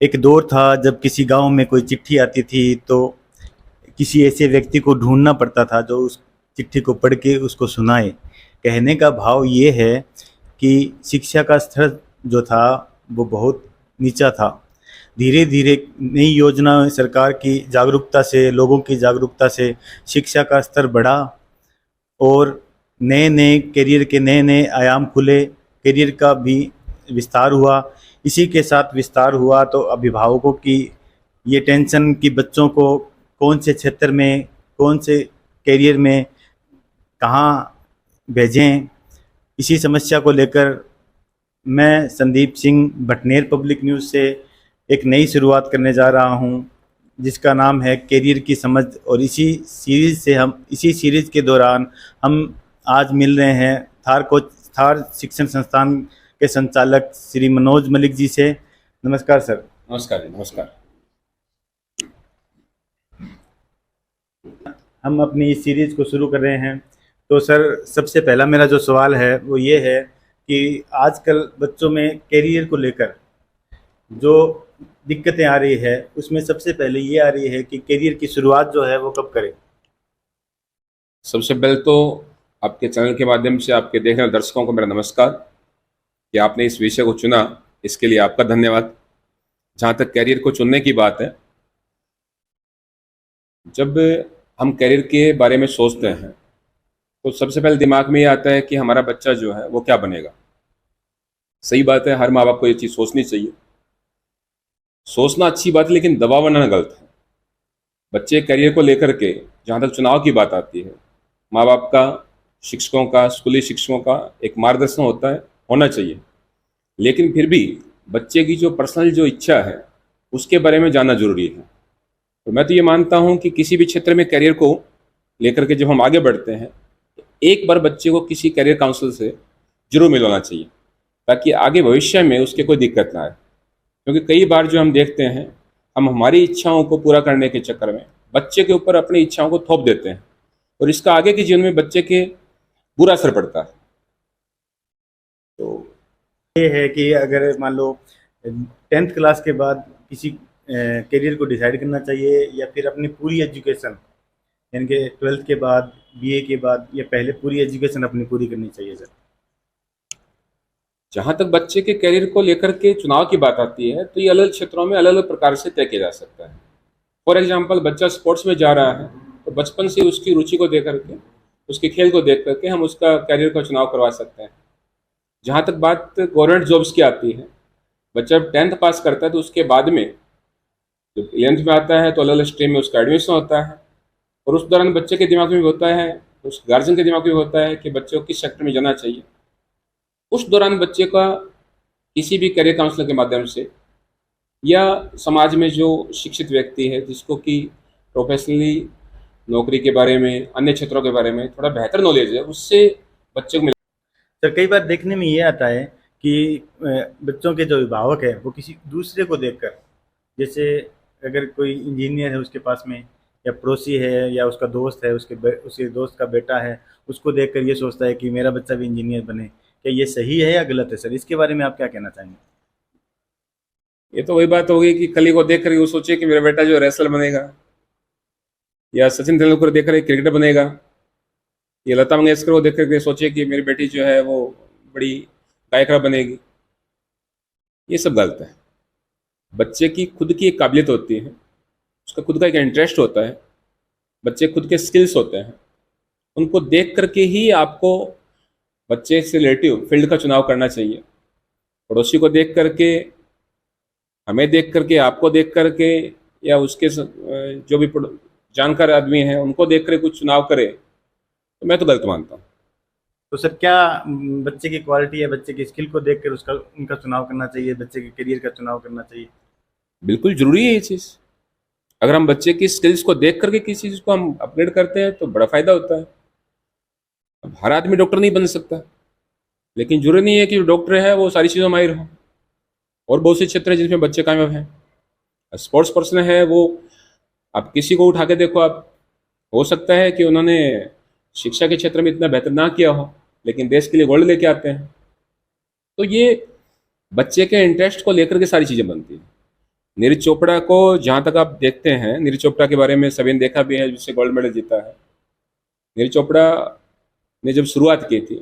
एक दौर था जब किसी गांव में कोई चिट्ठी आती थी तो किसी ऐसे व्यक्ति को ढूंढना पड़ता था जो उस चिट्ठी को पढ़ के उसको सुनाए। कहने का भाव ये है कि शिक्षा का स्तर जो था वो बहुत नीचा था। धीरे धीरे नई योजना सरकार की जागरूकता से, लोगों की जागरूकता से शिक्षा का स्तर बढ़ा और नए नए करियर के नए नए आयाम खुले, करियर का भी विस्तार हुआ। इसी के साथ विस्तार हुआ तो अभिभावकों की ये टेंशन कि बच्चों को कौन से क्षेत्र में, कौन से करियर में कहाँ भेजें, इसी समस्या को लेकर मैं संदीप सिंह भटनेर पब्लिक न्यूज़ से एक नई शुरुआत करने जा रहा हूँ जिसका नाम है करियर की समझ। और इसी सीरीज़ के दौरान हम आज मिल रहे हैं थार शिक्षण संस्थान के संचालक श्री मनोज मलिक जी से। नमस्कार सर। नमस्कार जी, नमस्कार। हम अपनी इस सीरीज़ को शुरू कर रहे हैं तो सर सबसे पहला मेरा जो सवाल है वो ये है कि आजकल बच्चों में करियर को लेकर जो दिक्कतें आ रही है उसमें सबसे पहले ये आ रही है कि करियर की शुरुआत जो है वो कब करें। सबसे पहले तो आपके चैनल के माध्यम से आपके देखने वाले दर्शकों को मेरा नमस्कार कि आपने इस विषय को चुना, इसके लिए आपका धन्यवाद। जहाँ तक कैरियर को चुनने की बात है, जब हम कैरियर के बारे में सोचते हैं तो सबसे पहले दिमाग में ये आता है कि हमारा बच्चा जो है वो क्या बनेगा। सही बात है, हर माँ बाप को ये चीज़ सोचनी चाहिए। सोचना अच्छी बात है, लेकिन दबाव बनाना गलत है। बच्चे करियर को लेकर के जहाँ तक चुनाव की बात आती है, माँ बाप का, शिक्षकों का, स्कूली शिक्षकों का एक मार्गदर्शन होता है, होना चाहिए। लेकिन फिर भी बच्चे की जो पर्सनल जो इच्छा है उसके बारे में जानना जरूरी है। तो मैं तो ये मानता हूँ कि किसी भी क्षेत्र में करियर को लेकर के जब हम आगे बढ़ते हैं तो एक बार बच्चे को किसी करियर काउंसलर से जरूर मिलवाना चाहिए, ताकि आगे भविष्य में उसके कोई दिक्कत ना आए। क्योंकि कई बार जो हम देखते हैं, हम हमारी इच्छाओं को पूरा करने के चक्कर में बच्चे के ऊपर अपनी इच्छाओं को थोप देते हैं और इसका आगे के जीवन में बच्चे के बुरा असर पड़ता है। तो ये है कि अगर मान लो 10th क्लास के बाद किसी करियर को डिसाइड करना चाहिए या फिर अपनी पूरी एजुकेशन यानी कि 12th के बाद, बीए के बाद, या पहले पूरी एजुकेशन अपनी पूरी करनी चाहिए सर। जहाँ तक बच्चे के करियर को लेकर के चुनाव की बात आती है तो ये अलग क्षेत्रों में अलग अलग प्रकार से तय किया जा सकता है। फॉर एग्जाम्पल, बच्चा स्पोर्ट्स में जा रहा है तो बचपन से उसकी रुचि को देख करके, उसके खेल को देख करके हम उसका करियर का चुनाव करवा सकते हैं। जहाँ तक बात गवर्नमेंट जॉब्स की आती है, बच्चा जब 10th पास करता है तो उसके बाद में जब 11th में आता है तो अलग अलग स्ट्रीम में उसका एडमिशन होता है और उस दौरान बच्चे के दिमाग में भी होता है, उस गार्जियन के दिमाग में भी होता है कि बच्चे को किस सेक्टर में जाना चाहिए। उस दौरान बच्चे का किसी भी करियर काउंसलर के माध्यम से या समाज में जो शिक्षित व्यक्ति है जिसको कि प्रोफेशनली नौकरी के बारे में, अन्य क्षेत्रों के बारे में थोड़ा बेहतर नॉलेज है, उससे बच्चे को मिल। सर कई बार देखने में ये आता है कि बच्चों के जो अभिभावक है वो किसी दूसरे को देखकर, जैसे अगर कोई इंजीनियर है उसके पास में, या पड़ोसी है, या उसका दोस्त है, उसके दोस्त का बेटा है, उसको देखकर ये सोचता है कि मेरा बच्चा भी इंजीनियर बने। क्या ये सही है या गलत है सर? इसके बारे में आप क्या कहना चाहेंगे? ये तो वही बात हो गई कि कली को देख कर वो सोचे कि मेरा बेटा जो रेसलर बनेगा, या सचिन तेंदुलकर देख कर क्रिकेटर बनेगा, या लता मंगेशकर को देख कर सोचे कि मेरी बेटी जो है वो बड़ी गायिका बनेगी। ये सब गलत है। बच्चे की खुद की एक काबिलियत होती है, उसका खुद का एक इंटरेस्ट होता है, बच्चे खुद के स्किल्स होते हैं, उनको देख करके ही आपको बच्चे से रिलेटिव फील्ड का चुनाव करना चाहिए। पड़ोसी को देख करके, हमें देख करके, आपको देख करके, या उसके जो भी जानकार आदमी हैं उनको देख कर कुछ चुनाव करे तो मैं तो गलत मानता हूँ। तो सर क्या बच्चे की क्वालिटी या बच्चे की स्किल को देखकर उसका उनका चुनाव करना चाहिए, बच्चे के करियर का चुनाव करना चाहिए? बिल्कुल जरूरी है ये चीज़। अगर हम बच्चे की स्किल्स को देख करके किसी चीज़ को हम अपग्रेड करते हैं तो बड़ा फायदा होता है। अब हर आदमी डॉक्टर नहीं बन सकता, लेकिन जरूरी नहीं है कि जो डॉक्टर है वो सारी चीज़ों में माहिर हो। और बहुत से क्षेत्र हैं जिसमें बच्चे कामयाब हैं। स्पोर्ट्स पर्सन है वो, आप किसी को उठा के देखो, आप हो सकता है कि उन्होंने शिक्षा के क्षेत्र में इतना बेहतर ना किया हो, लेकिन देश के लिए गोल्ड लेके आते हैं। तो ये बच्चे के इंटरेस्ट को लेकर के सारी चीज़ें बनती हैं। नीरज चोपड़ा को जहाँ तक आप देखते हैं, नीरज चोपड़ा के बारे में सभी ने देखा भी है, जिससे गोल्ड मेडल जीता है। नीरज चोपड़ा ने जब शुरुआत की थी,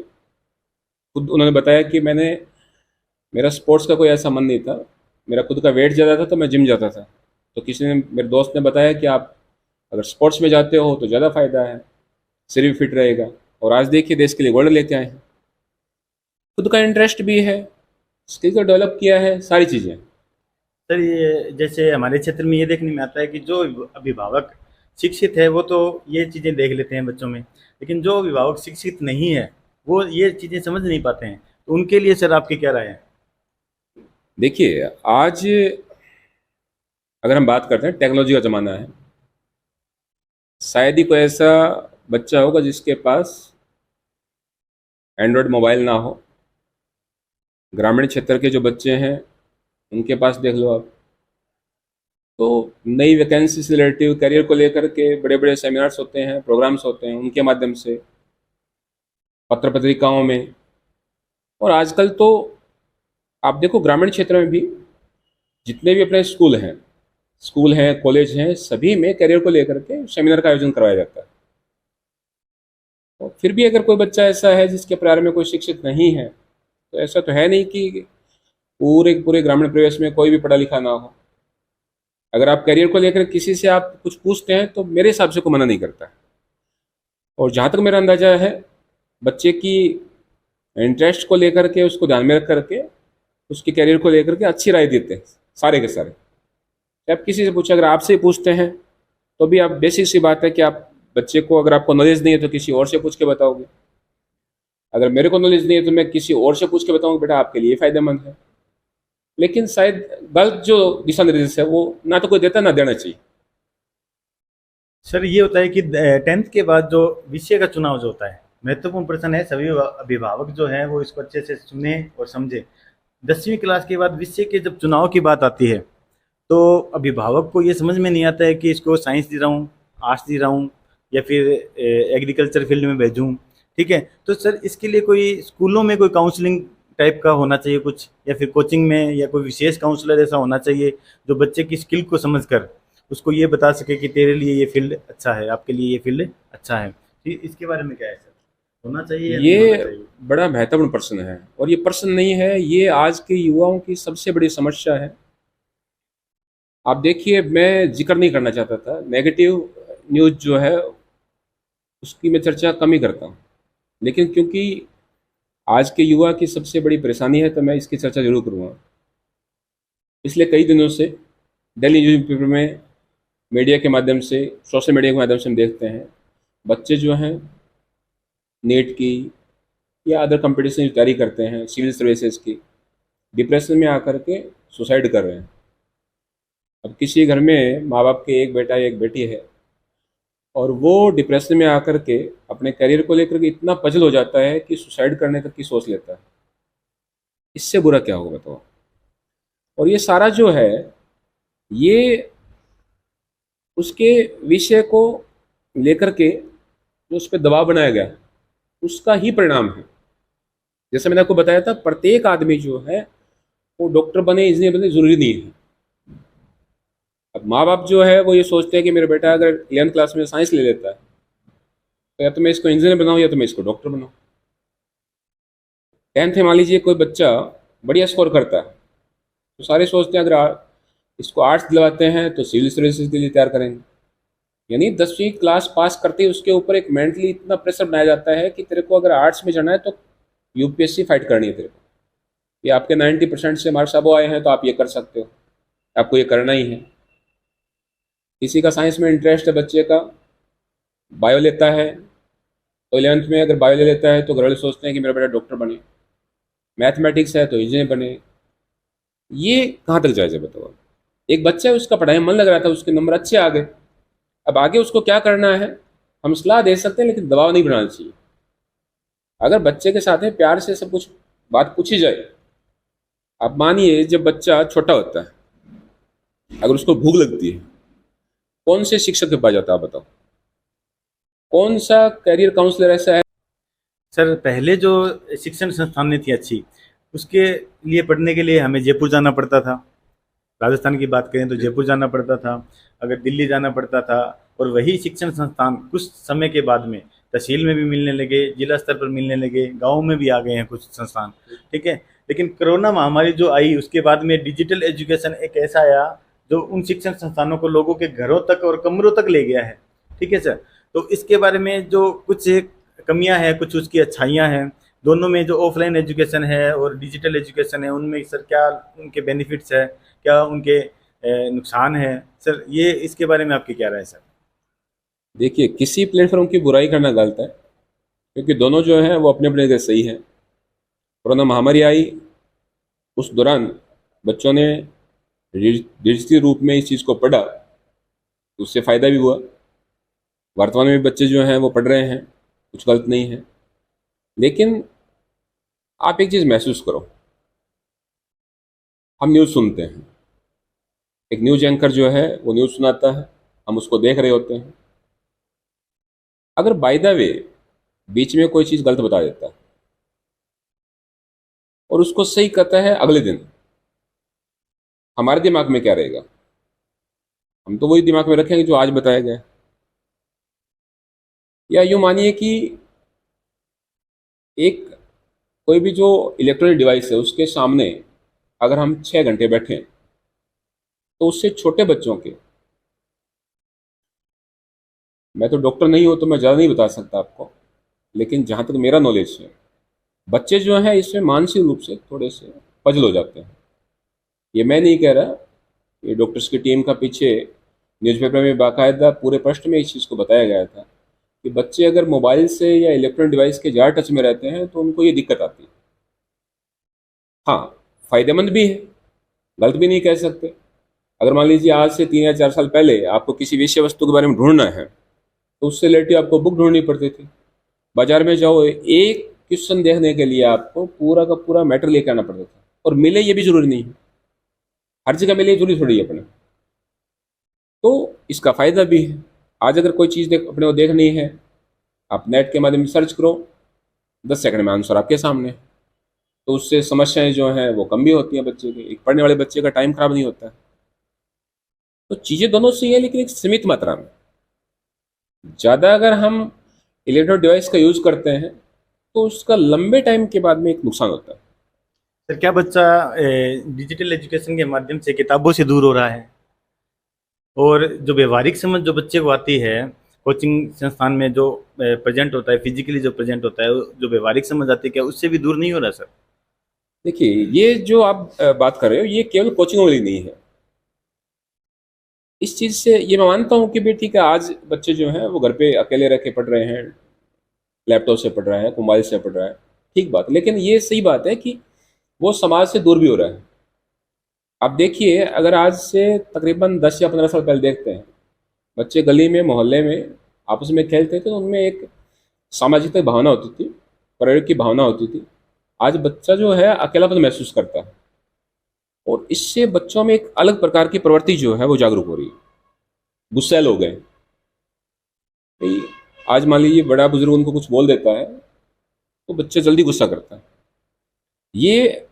खुद उन्होंने बताया कि मेरा स्पोर्ट्स का कोई ऐसा मन नहीं था, मेरा खुद का वेट ज़्यादा था तो मैं जिम जाता था। तो किसी ने, मेरे दोस्त ने बताया कि आप अगर स्पोर्ट्स में जाते हो तो ज़्यादा फायदा है, शरीर फिट रहेगा। और आज देखिए देश के लिए गोल्ड लेके आए हैं। खुद का इंटरेस्ट भी है, स्किल को डेवलप किया है, सारी चीज़ें। सर ये जैसे हमारे क्षेत्र में ये देखने में आता है कि जो अभिभावक शिक्षित है वो तो ये चीज़ें देख लेते हैं बच्चों में, लेकिन जो अभिभावक शिक्षित नहीं है वो ये चीज़ें समझ नहीं पाते हैं। तो उनके लिए सर आपकी क्या राय है? देखिए आज अगर हम बात करते हैं, टेक्नोलॉजी का ज़माना है, शायद ही कोई ऐसा बच्चा होगा जिसके पास एंड्रॉयड मोबाइल ना हो। ग्रामीण क्षेत्र के जो बच्चे हैं उनके पास देख लो आप, तो नई वैकेंसी से रिलेटिव करियर को लेकर के बड़े बड़े सेमिनार्स होते हैं, प्रोग्राम्स होते हैं, उनके माध्यम से, पत्र पत्रिकाओं में। और आजकल तो आप देखो ग्रामीण क्षेत्र में भी जितने भी अपने स्कूल हैं, कॉलेज हैं, सभी में करियर को लेकर के सेमिनार का आयोजन करवाया जाता है। और फिर भी अगर कोई बच्चा ऐसा है जिसके परिवार में कोई शिक्षित नहीं है, तो ऐसा तो है नहीं कि पूरे पूरे ग्रामीण प्रदेश में कोई भी पढ़ा लिखा ना हो। अगर आप करियर को लेकर किसी से आप कुछ पूछते हैं तो मेरे हिसाब से कोई मना नहीं करता है। और जहाँ तक मेरा अंदाजा है, बच्चे की इंटरेस्ट को लेकर के, उसको ध्यान में रख करके, उसके करियर को लेकर के अच्छी राय देते हैं सारे के सारे। आप किसी से पूछे, अगर आपसे ही पूछते हैं तो भी आप, बेसिक सी बात है कि आप बच्चे को, अगर आपको नॉलेज नहीं है तो किसी और से पूछ के बताओगे। अगर मेरे को नॉलेज नहीं है तो मैं किसी और से पूछ के बताऊंगा, बेटा आपके लिए फायदेमंद है। लेकिन शायद गलत जो दिशा निर्देश है वो ना तो कोई देता ना देना चाहिए। सर ये होता है कि 10th के बाद जो विषय का चुनाव जो होता है महत्वपूर्ण प्रश्न है, सभी अभिभावक जो हैं वो इसको अच्छे से सुने और समझे। 10वीं क्लास के बाद विषय के जब चुनाव की बात आती है तो अभिभावक को ये समझ में नहीं आता है कि इसको साइंस दे रहा हूँ, आर्ट्स दे रहा हूँ, या फिर एग्रीकल्चर फील्ड में भेजूँ। ठीक है, तो सर इसके लिए कोई स्कूलों में कोई काउंसलिंग टाइप का होना चाहिए कुछ, या फिर कोचिंग में या कोई विशेष काउंसलर ऐसा होना चाहिए जो बच्चे की स्किल को समझकर उसको ये बता सके कि तेरे लिए ये फील्ड अच्छा है, आपके लिए ये फील्ड अच्छा है। ठीक, इसके बारे में क्या है सर, होना चाहिए या नहीं होना ये चाहिए? बड़ा महत्वपूर्ण प्रश्न है, और ये प्रश्न नहीं है, ये आज के युवाओं की सबसे बड़ी समस्या है। आप देखिए, मैं जिक्र नहीं करना चाहता था, नेगेटिव न्यूज़ जो है उसकी मैं चर्चा कम ही करता हूँ, लेकिन क्योंकि आज के युवा की सबसे बड़ी परेशानी है तो मैं इसकी चर्चा जरूर करूँगा। पिछले कई दिनों से डेली न्यूज पेपर में, मीडिया के माध्यम से, सोशल मीडिया के माध्यम से हम देखते हैं बच्चे जो हैं नीट की या अदर कंपटीशन की तैयारी करते हैं, सिविल सर्विसेज की, डिप्रेशन में आकर के सुसाइड कर रहे हैं। अब किसी घर में माँ बाप के एक बेटा एक बेटी है और वो डिप्रेशन में आकर के अपने करियर को लेकर के इतना पजल हो जाता है कि सुसाइड करने तक की सोच लेता है। इससे बुरा क्या होगा बताओ? और ये सारा जो है, ये उसके विषय को लेकर के जो उस पर दबाव बनाया गया उसका ही परिणाम है। जैसे मैंने आपको बताया था, प्रत्येक आदमी जो है वो डॉक्टर बने, इंजीनियर बने, जरूरी नहीं है। अब माँ बाप जो है वो ये सोचते हैं कि मेरा बेटा अगर 11th क्लास में साइंस ले लेता है तो या तो मैं इसको इंजीनियर बनाऊँ या तो मैं इसको डॉक्टर बनाऊँ। 10th में मान लीजिए कोई बच्चा बढ़िया स्कोर करता है तो सारे सोचते हैं अगर इसको आर्ट्स दिलवाते हैं तो सिविल सर्विसेज के लिए तैयार करेंगे। यानी 10वीं क्लास पास करते ही उसके ऊपर एक मेंटली इतना प्रेशर बनाया जाता है कि तेरे को अगर आर्ट्स में जाना है तो यूपीएससी फाइट करनी है तेरे को, ये आपके 90% से मार्क्स अब आए हैं तो आप ये कर सकते हो, आपको ये करना ही है। किसी का साइंस में इंटरेस्ट है बच्चे का, बायो लेता है तो 11th में अगर बायो ले लेता है तो घर वाले सोचते हैं कि मेरा बेटा डॉक्टर बने, मैथमेटिक्स है तो इंजीनियर बने। ये कहाँ तक जायज़ है बताओ? एक बच्चा है, उसका पढ़ाई में मन लग रहा था, उसके नंबर अच्छे आ गए, अब आगे उसको क्या करना है हम सलाह दे सकते हैं लेकिन दबाव नहीं बनाना चाहिए। अगर बच्चे के साथ में प्यार से सब कुछ बात पूछी जाए। आप मानिए जब बच्चा छोटा होता है, अगर उसको भूख लगती है, कौन से शिक्षक के पास जाता है आप बताओ? कौन सा करियर काउंसलर ऐसा है? सर पहले जो शिक्षण संस्थानें थी अच्छी, उसके लिए पढ़ने के लिए हमें जयपुर जाना पड़ता था। राजस्थान की बात करें तो जयपुर जाना पड़ता था, अगर दिल्ली जाना पड़ता था। और वही शिक्षण संस्थान कुछ समय के बाद में तहसील में भी मिलने लगे, जिला स्तर पर मिलने लगे, गाँव में भी आ गए हैं कुछ संस्थान, ठीक है। लेकिन कोरोना महामारी जो आई उसके बाद में डिजिटल एजुकेशन एक ऐसा आया जो उन शिक्षण संस्थानों को लोगों के घरों तक और कमरों तक ले गया है, ठीक है सर। तो इसके बारे में जो कुछ कमियां हैं, कुछ उसकी अच्छाइयां हैं, दोनों में जो ऑफलाइन एजुकेशन है और डिजिटल एजुकेशन है, उनमें सर क्या उनके बेनिफिट्स है, क्या उनके नुकसान है सर, ये इसके बारे में आपकी क्या राय है सर? देखिए, किसी प्लेटफॉर्म की बुराई करना गलत है, क्योंकि दोनों जो हैं वो अपने अपने जगह सही हैं। कोरोना महामारी आई, उस दौरान बच्चों ने डिजिटल रूप में इस चीज़ को पढ़ा, तो उससे फ़ायदा भी हुआ। वर्तमान में भी बच्चे जो हैं वो पढ़ रहे हैं, कुछ गलत नहीं है। लेकिन आप एक चीज़ महसूस करो, हम न्यूज़ सुनते हैं, एक न्यूज़ एंकर जो है वो न्यूज़ सुनाता है, हम उसको देख रहे होते हैं। अगर बाय द वे बीच में कोई चीज़ गलत बता देता है और उसको सही करता है अगले दिन, हमारे दिमाग में क्या रहेगा? हम तो वही दिमाग में रखेंगे जो आज बताया गया है। या यूँ मानिए कि एक कोई भी जो इलेक्ट्रॉनिक डिवाइस है उसके सामने अगर हम 6 घंटे बैठें, तो उससे छोटे बच्चों के, मैं तो डॉक्टर नहीं हूँ तो मैं ज़्यादा नहीं बता सकता आपको, लेकिन जहाँ तक मेरा नॉलेज है, बच्चे जो हैं इसमें मानसिक रूप से थोड़े से पजल हो जाते हैं। ये मैं नहीं कह रहा, ये डॉक्टर्स की टीम का पीछे न्यूज़पेपर में बाकायदा पूरे पृष्ठ में इस चीज़ को बताया गया था कि बच्चे अगर मोबाइल से या इलेक्ट्रॉनिक डिवाइस के ज़्यादा टच में रहते हैं तो उनको ये दिक्कत आती है। हाँ, फ़ायदेमंद भी है, गलत भी नहीं कह सकते। अगर मान लीजिए आज से 3 या 4 साल पहले आपको किसी विषय वस्तु के बारे में ढूंढना है तो उससे रिलेटेड आपको बुक ढूंढनी पड़ती थी। बाजार में जाओ, एक क्वेश्चन देखने के लिए आपको पूरा का पूरा मैटर लेके आना पड़ता था, और मिले ये भी जरूरी नहीं है, हर जगह मिले जरूरी थोड़ी है अपने। तो इसका फायदा भी है। आज अगर कोई चीज़ अपने को देखनी है, आप नेट के माध्यम से सर्च करो, 10 सेकंड में आंसर आपके सामने। तो उससे समस्याएं जो हैं वो कम भी होती हैं बच्चे की, एक पढ़ने वाले बच्चे का टाइम खराब नहीं होता है। तो चीज़ें दोनों सही है, लेकिन एक सीमित मात्रा में। ज़्यादा अगर हम इलेक्ट्रॉनिक डिवाइस का यूज़ करते हैं तो उसका लंबे टाइम के बाद में एक नुकसान होता है। सर क्या बच्चा डिजिटल एजुकेशन के माध्यम से किताबों से दूर हो रहा है, और जो व्यवहारिक समझ जो बच्चे को आती है कोचिंग संस्थान में जो प्रेजेंट होता है, फिजिकली जो प्रेजेंट होता है, जो व्यवहारिक समझ आती है, क्या उससे भी दूर नहीं हो रहा सर? देखिए, ये जो आप बात कर रहे हो ये केवल कोचिंग वाली नहीं है। इस चीज़ से ये मैं मानता हूँ कि भी ठीक है, आज बच्चे जो हैं वो घर पे अकेले रह के पढ़ रहे हैं, लैपटॉप से पढ़ रहा है, मोबाइल से पढ़ रहा है, ठीक बात। लेकिन ये सही बात है कि वो समाज से दूर भी हो रहा है। आप देखिए, अगर आज से तकरीबन 10 या 15 साल पहले देखते हैं, बच्चे गली में मोहल्ले में आपस में खेलते थे तो उनमें एक सामाजिक भावना होती थी, परिवार की भावना होती थी। आज बच्चा जो है अकेलापन महसूस करता है, और इससे बच्चों में एक अलग प्रकार की प्रवृत्ति जो है वो जागरूक हो रही है, गुस्सैल हो गए। भाई, आज मान लीजिए बड़ा बुजुर्ग उनको कुछ बोल देता है तो बच्चा जल्दी गुस्सा करता है। ये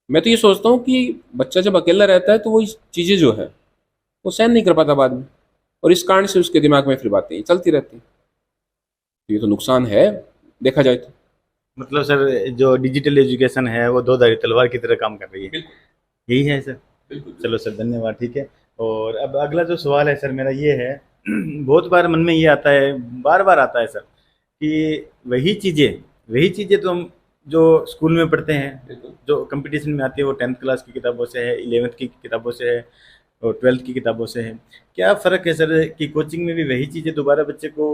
मैं तो ये सोचता हूँ कि बच्चा जब अकेला रहता है तो वो इस चीज़ें जो है वो सहन नहीं कर पाता बाद में, और इस कारण से उसके दिमाग में फिर बातें चलती रहती हैं। ये तो नुकसान है देखा जाए तो। मतलब सर जो डिजिटल एजुकेशन है वो दो धारी तलवार की तरह काम कर रही है, बिल्कुल यही है सर? बिल्कुल। चलो सर, धन्यवाद, ठीक है। और अब अगला जो सवाल है सर मेरा ये है बहुत बार मन में ये आता है, बार बार आता है सर, कि वही चीज़ें तो हम जो स्कूल में पढ़ते हैं, बिल्कुल जो कंपटीशन में आती है, वो 10th क्लास की किताबों से है, 11th की किताबों से है, और 12th की किताबों से है। क्या फ़र्क है सर कि कोचिंग में भी वही चीज़ें दोबारा बच्चे को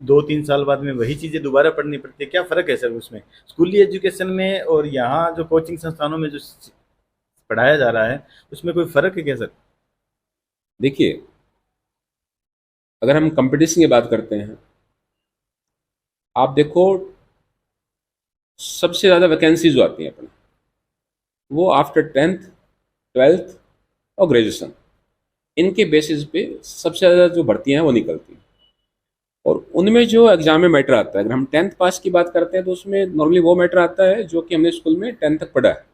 2-3 साल बाद में वही चीज़ें दोबारा पढ़नी पड़ती है? क्या फ़र्क है सर उसमें, स्कूली एजुकेशन में और यहाँ जो कोचिंग संस्थानों में जो पढ़ाया जा रहा है, उसमें कोई फ़र्क है क्या सर? देखिए, अगर हम कंपटीशन की बात करते हैं, आप देखो सबसे ज़्यादा वैकेंसी जो आती हैं अपने, वो आफ्टर 10th 12th और ग्रेजुएशन, इनके बेसिस पे सबसे ज़्यादा जो भर्तियां हैं वो निकलती हैं। और उनमें जो एग्जाम में मैटर आता है, अगर हम 10th पास की बात करते हैं तो उसमें नॉर्मली वो मैटर आता है जो कि हमने स्कूल में 10th तक पढ़ा है।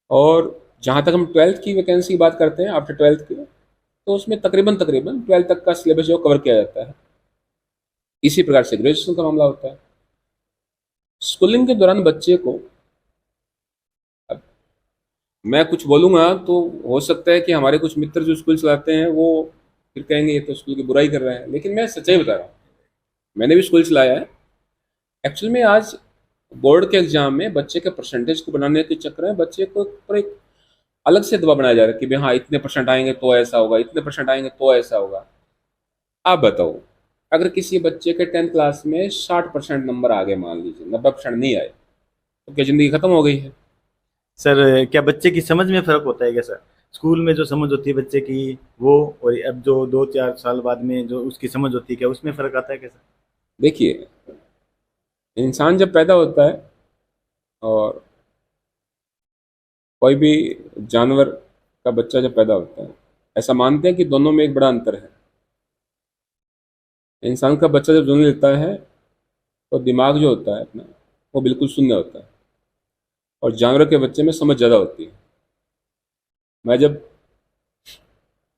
और जहाँ तक हम 12th की वैकेंसी की बात करते हैं, आफ्टर 12th की, तो उसमें तकरीबन तकरीबन 12th तक का सिलेबस जो कवर किया जाता है। इसी प्रकार से ग्रेजुएशन का मामला होता है। स्कूलिंग के दौरान बच्चे को, अब मैं कुछ बोलूँगा तो हो सकता है कि हमारे कुछ मित्र जो स्कूल चलाते हैं वो फिर कहेंगे ये तो स्कूल की बुराई कर रहे हैं, लेकिन मैं सच्चाई बता रहा हूँ। मैंने भी स्कूल चलाया है। एक्चुअल में आज बोर्ड के एग्जाम में बच्चे के परसेंटेज को बनाने के चक्कर में बच्चे को पर एक अलग से दबाव बनाया जा रहा है कि भाई हाँ इतने परसेंट आएंगे तो ऐसा होगा, इतने परसेंट आएंगे तो ऐसा होगा। आप बताओ, अगर किसी बच्चे के 10th क्लास में 60% नंबर आ गए, मान लीजिए 90% नहीं आए, तो क्या जिंदगी खत्म हो गई है? सर क्या बच्चे की समझ में फर्क होता है क्या सर? स्कूल में जो समझ होती है बच्चे की वो, और अब जो 2-4 साल बाद में जो उसकी समझ होती है, क्या उसमें फर्क आता है क्या सर? देखिए, इंसान जब पैदा होता है और कोई भी जानवर का बच्चा जब पैदा होता है, ऐसा मानते हैं कि दोनों में एक बड़ा अंतर है। इंसान का बच्चा जब जन्म लेता है तो दिमाग जो होता है अपना, वो बिल्कुल शून्य होता है, और जानवर के बच्चे में समझ ज़्यादा होती है। मैं जब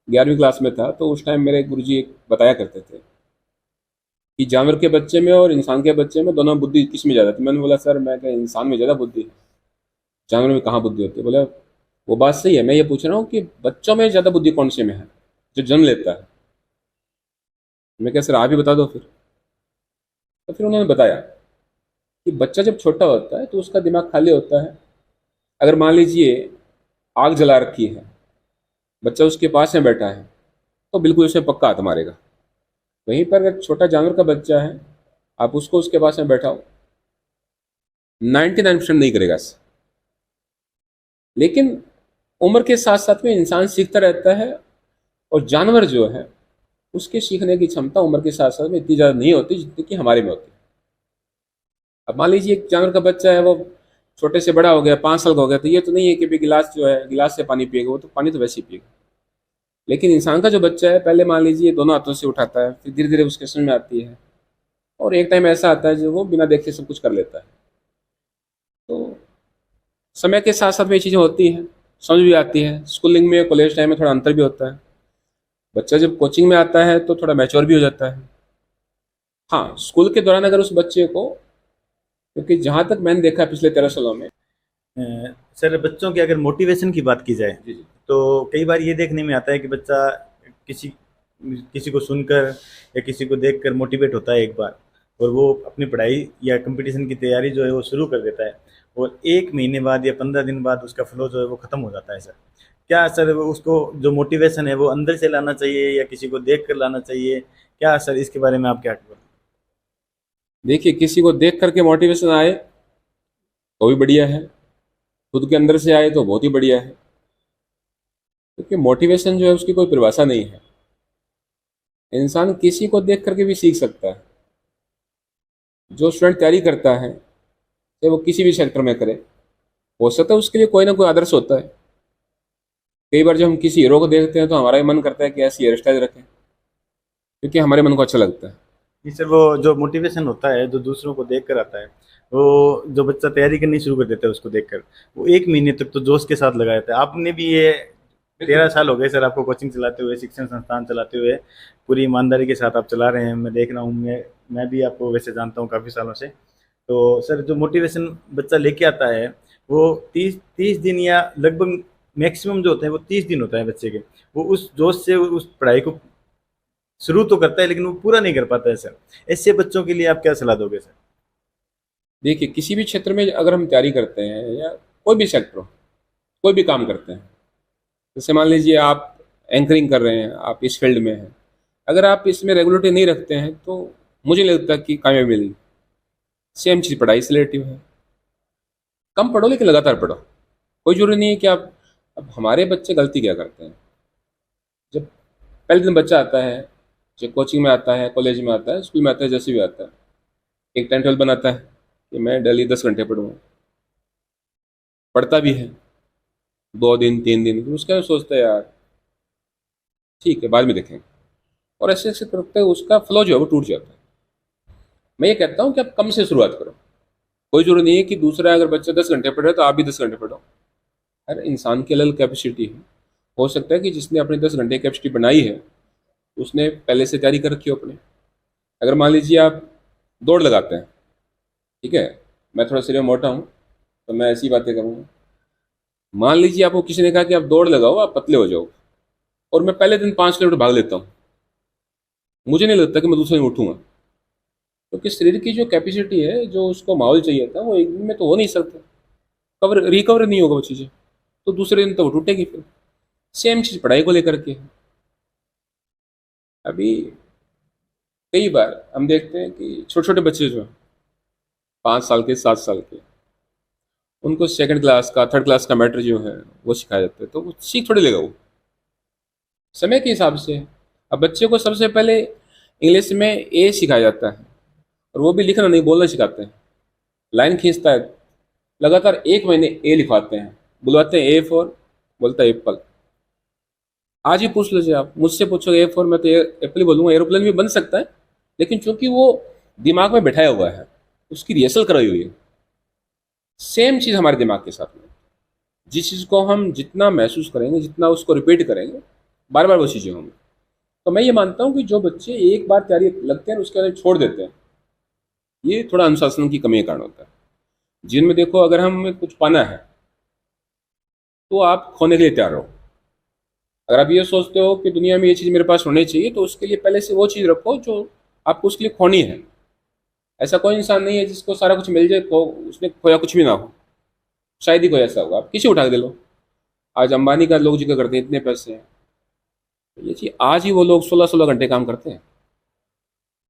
11वीं क्लास में था तो उस टाइम मेरे गुरुजी एक बताया करते थे कि जानवर के बच्चे में और इंसान के बच्चे में दोनों बुद्धि किस में ज़्यादा थी। मैंने बोला सर, मैं क्या इंसान में ज़्यादा बुद्धि है, जानवर में कहाँ बुद्धि होती है? बोला वो बात सही है, मैं ये पूछ रहा हूँ कि बच्चों में ज़्यादा बुद्धि कौन से में है जो जन्म लेता है? मैं क्या सर आप ही बता दो फिर। तो फिर उन्होंने बताया कि बच्चा जब छोटा होता है तो उसका दिमाग खाली होता है। अगर मान लीजिए आग जला रखी है, बच्चा उसके पास में बैठा है, तो बिल्कुल उसे पक्का हाथ मारेगा। वहीं पर अगर छोटा जानवर का बच्चा है, आप उसको उसके पास में बैठाओ, 99% नहीं करेगा ऐसा। लेकिन उम्र के साथ साथ में इंसान सीखता रहता है, और जानवर जो है उसके सीखने की क्षमता उम्र के साथ साथ में इतनी ज़्यादा नहीं होती जितनी कि हमारे में होती है। अब मान लीजिए एक जानवर का बच्चा है, वो छोटे से बड़ा हो गया, 5 साल का हो गया, तो ये तो नहीं है कि भाई गिलास जो है गिलास से पानी पिएगा, वो तो पानी तो वैसे ही पिएगा। लेकिन इंसान का जो बच्चा है, पहले मान लीजिए दोनों हाथों से उठाता है, फिर धीरे धीरे उसके समझ में आती है, और एक टाइम ऐसा आता है जो वो बिना देखे सब कुछ कर लेता है। तो समय के साथ साथ में ये चीज़ें होती हैं, समझ भी आती है। स्कूलिंग में कॉलेज टाइम में थोड़ा अंतर भी होता है। बच्चा जब कोचिंग में आता है तो थोड़ा मैच्योर भी हो जाता है। हाँ, स्कूल के दौरान अगर उस बच्चे को, क्योंकि जहाँ तक मैंने देखा है पिछले 13 सालों में। सर बच्चों की अगर मोटिवेशन की बात की जाए जी जी। तो कई बार ये देखने में आता है कि बच्चा किसी किसी को सुनकर या किसी को देखकर मोटिवेट होता है एक बार, और वो अपनी पढ़ाई या कंपटीशन की तैयारी जो है वो शुरू कर देता है, और 1 महीने बाद या 15 दिन बाद उसका फ्लो जो है वो ख़त्म हो जाता है सर। क्या सर वो उसको जो मोटिवेशन है वो अंदर से लाना चाहिए या किसी को देख कर लाना चाहिए? क्या सर इसके बारे में आप क्या बोलते देखिए, किसी को देख करके मोटिवेशन आए तो भी बढ़िया है, खुद के अंदर से आए तो बहुत ही बढ़िया है। क्योंकि मोटिवेशन जो है उसकी कोई परिभाषा नहीं है। इंसान किसी को देख करके भी सीख सकता है। जो स्टूडेंट तैयारी करता है, चाहे वो किसी भी सेक्टर में करे, हो सकता है उसके लिए कोई ना कोई आदर्श होता है। कई बार जब हम किसी हीरो को देखते हैं तो हमारा भी मन करता है कि ऐसी हेयर स्टाइल रखें, क्योंकि हमारे मन को अच्छा लगता है। जी सर, वो जो मोटिवेशन होता है जो दूसरों को देख कर आता है, वो जो बच्चा तैयारी करनी शुरू कर देता है उसको देखकर, वो 1 महीने तक तो जोश के साथ लगा रहता है। आपने भी ये 13 साल हो गए सर आपको कोचिंग चलाते हुए, शिक्षण संस्थान चलाते हुए, पूरी ईमानदारी के साथ आप चला रहे हैं, मैं देख रहा हूँ। मैं भी आपको वैसे जानता हूँ काफ़ी सालों से। तो सर जो मोटिवेशन बच्चा लेके आता है वो 30 दिन या लगभग मैक्सिमम जो होते हैं वो 30 दिन होता है बच्चे के, वो उस जोश से उस पढ़ाई को शुरू तो करता है लेकिन वो पूरा नहीं कर पाता है सर। ऐसे बच्चों के लिए आप क्या सलाह दोगे सर? देखिए, किसी भी क्षेत्र में अगर हम तैयारी करते हैं या कोई भी सेक्टर हो, कोई भी काम करते हैं, जैसे मान लीजिए आप एंकरिंग कर रहे हैं, आप इस फील्ड में हैं, अगर आप इसमें रेगुलरिटी नहीं रखते हैं तो मुझे नहीं लगता कि कामयाबी मिलेगी। सेम चीज़ पढ़ाई से रिलेटिव है। कम पढ़ो लेकिन लगातार पढ़ो। कोई जरूरी नहीं है कि आप, अब हमारे बच्चे गलती क्या करते हैं, जब पहले दिन बच्चा आता है, जो कोचिंग में आता है, कॉलेज में आता है, स्कूल में आता है, जैसे भी आता है, एक टाइम टेबल बनाता है कि मैं डेली 10 घंटे पढ़ूंगा, पढ़ता भी है 2 दिन 3 दिन, फिर उसका सोचता है यार ठीक है बाद में देखेंगे, और ऐसे ऐसे करते उसका फ्लो जो है वो टूट जाता है। मैं ये कहता हूँ कि आप कम से शुरुआत करो। कोई जरूरी नहीं है कि दूसरा अगर बच्चा 10 घंटे पढ़ रहा है तो आप भी 10 घंटे पढ़ो। हर इंसान की अलग कैपेसिटी है। हो सकता है कि जिसने अपने 10 घंटे कैपेसिटी बनाई है उसने पहले से तैयारी कर रखी हो अपने। अगर मान लीजिए आप दौड़ लगाते हैं, ठीक है, मैं थोड़ा शरीर में मोटा हूँ तो मैं ऐसी बातें करूँगा। मान लीजिए आपको किसी ने कहा कि आप दौड़ लगाओ, आप पतले हो जाओ, और मैं पहले दिन 5 किलोमीटर भाग लेता हूँ, मुझे नहीं लगता कि मैं दूसरे दिन उठूंगा, क्योंकि शरीर की जो कैपेसिटी है, जो उसको माहौल चाहिए था, वो एक दिन में तो हो नहीं सकता, कवर रिकवर नहीं होगा वो चीज़ें, तो दूसरे दिन तो वो टूटेगी फिर। सेम चीज़ पढ़ाई को लेकर के है। अभी कई बार हम देखते हैं कि छोटे छोटे बच्चे जो हैं, 5 साल के, 7 साल के, उनको सेकंड क्लास का, थर्ड क्लास का मैटर जो है वो सिखाया जाता है, तो वो सीख थोड़ी लेगा वो, समय के हिसाब से। अब बच्चे को सबसे पहले इंग्लिश में ए सिखाया जाता है, और वो भी लिखना नहीं, बोलना सिखाते हैं। लाइन खींचता है, लगातार 1 महीने ए लिखवाते हैं, बुलवाते हैं ए फॉर, बोलता है एप्पल। आज ही पूछ लीजिए, आप मुझसे पूछो ए फॉर, मैं तो एप्पल ही बोलूंगा। एरोप्लेन भी बन सकता है, लेकिन चूंकि वो दिमाग में बैठाया हुआ है, उसकी रिहर्सल कराई हुई है। सेम चीज़ हमारे दिमाग के साथ में, जिस चीज़ को हम जितना महसूस करेंगे, जितना उसको रिपीट करेंगे, बार बार वो चीज़ें होंगी। तो मैं ये मानता हूँ कि जो बच्चे एक बार तैयारी लगते हैं उसके बाद छोड़ देते हैं, ये थोड़ा अनुशासन की कमी के कारण होता है। जिनमें देखो, अगर हमें कुछ पाना है तो आप खोने के लिए तैयार रहो। अगर आप ये सोचते हो कि दुनिया में ये चीज़ मेरे पास होनी चाहिए, तो उसके लिए पहले से वो चीज़ रखो जो आपको उसके लिए खोनी है। ऐसा कोई इंसान नहीं है जिसको सारा कुछ मिल जाए तो उसने खोया कुछ भी ना हो। शायद ही कोई ऐसा होगा, आप किसी उठा के दे लो। आज अंबानी का लोग जिक्र करते हैं, इतने पैसे हैं, तो ये चीज़ आज ही वो लोग 16-16 घंटे काम करते हैं।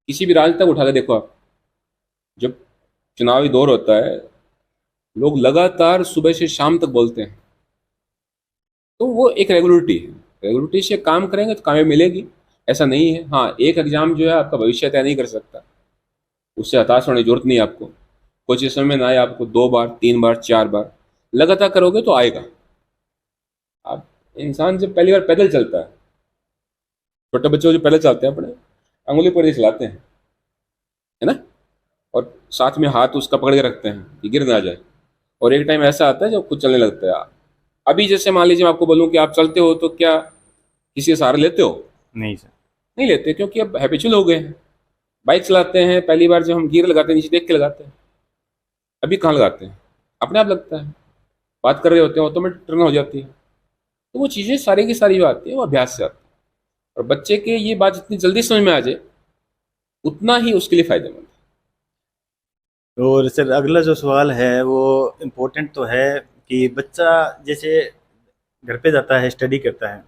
किसी भी राज तक उठा के देखो आप, जब चुनावी दौर होता है, लोग लगातार सुबह से शाम तक बोलते हैं, तो वो एक रेगुलरिटी है। रेगुलरिटी से काम करेंगे तो कामयाबी मिलेगी। ऐसा नहीं है, हाँ, एक एग्जाम जो है आपका भविष्य तय नहीं कर सकता, उससे हताश होने की जरूरत नहीं है आपको। कुछ इस समय ना आए आपको 2 बार, 3 बार, 4 बार, लगातार करोगे तो आएगा। आप, इंसान जब पहली बार पैदल चलता है, छोटे बच्चे जो पैदल चलते हैं, अपने अंगुली पर ही चलाते हैं, है ना, और साथ में हाथ उसका पकड़ के रखते हैं कि गिर ना जाए। और एक टाइम ऐसा आता है जब खुद चलने लगता है। अभी जैसे मान लीजिए मैं आपको बोलूं कि आप चलते हो, तो क्या किसी का सहारा लेते हो? नहीं सर। नहीं लेते, क्योंकि अब हैबिचुअल हो गए हैं। बाइक चलाते हैं, पहली बार जब हम गियर लगाते हैं नीचे देख के लगाते हैं, अभी कहाँ लगाते हैं, अपने आप लगता है। बात कर रहे होते हैं, ऑटोमेटिक टर्न हो जाती है। तो वो चीज़ें सारी की सारी जो आती है वो अभ्यास से आती है। और बच्चे के ये बात जितनी जल्दी समझ में आ जाए, उतना ही उसके लिए फायदेमंद है। और सर अगला जो सवाल है वो इम्पोर्टेंट तो है कि बच्चा जैसे घर पे जाता है, स्टडी करता है,